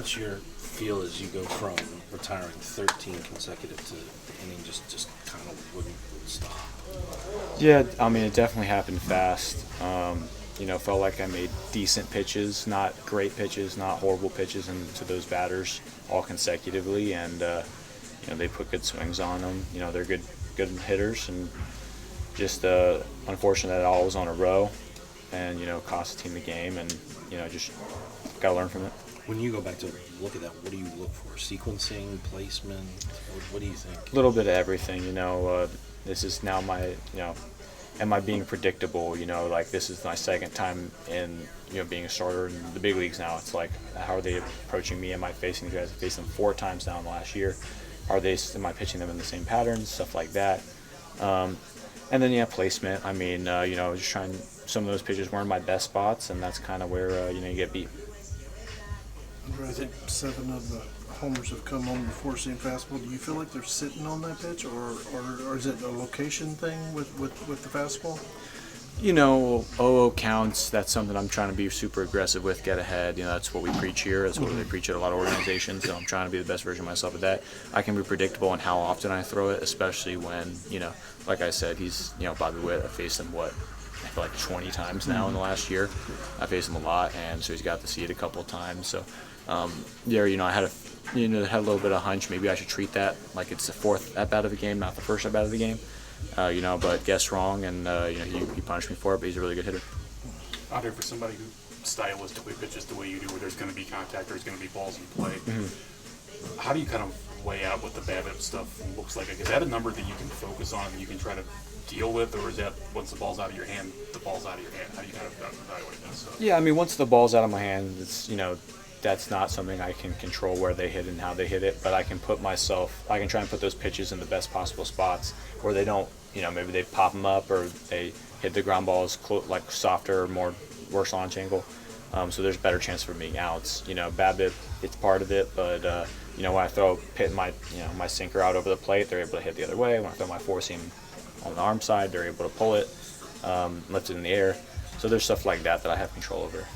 What's your feel as you go from retiring 13 consecutive to the inning just kind of wouldn't stop? Yeah, I mean, it definitely happened fast. Felt like I made decent pitches, not great pitches, not horrible pitches into those batters all consecutively, and they put good swings on them. They're good hitters, and just unfortunate that it all was on a row, and cost the team the game, and just gotta learn from it. When you go back to look at that, what do you look for? Sequencing, placement? What do you think? A little bit of everything. This is now my am I being predictable? Like this is my second time in being a starter in the big leagues now. It's like, how are they approaching me? Am I facing these guys? I faced them 4 times now in the last year. Am I pitching them in the same patterns? Stuff like that. And then placement. I mean, just trying. Some of those pitches weren't my best spots, and that's kind of where you get beat. I think 7 of the homers have come on the four-seam fastball. Do you feel like they're sitting on that pitch, or is it a location thing with the fastball? 0 counts. That's something I'm trying to be super aggressive with, get ahead. That's what we preach here. That's what they preach at a lot of organizations. So I'm trying to be the best version of myself at that. I can be predictable in how often I throw it, especially when, like I said, he's, Bobby Witt. I faced him, I feel like 20 times now in the last year. I faced him a lot, and so he's got to see it a couple of times. So I had a little bit of hunch. Maybe I should treat that like it's the 4th at-bat of the game, not the 1st at-bat of the game. But guessed wrong, and he punished me for it, but he's a really good hitter. Andre, for somebody who stylistically pitches the way you do, where there's going to be contact, there's going to be balls in play, how do you kind of weigh out what the BABIP stuff looks like? Is that a number that you can focus on and you can try to deal with, or is that once the ball's out of your hand, the ball's out of your hand? How do you kind of evaluate that stuff? Yeah, I mean, once the ball's out of my hand, it's, that's not something I can control where they hit and how they hit it, but I can try and put those pitches in the best possible spots where they don't, maybe they pop them up or they hit the ground balls like softer or worse launch angle. So there's a better chance for being outs. BABIP, it's part of it, but when I throw my sinker out over the plate, they're able to hit the other way. When I throw my four seam on the arm side, they're able to pull it, lift it in the air. So there's stuff like that I have control over.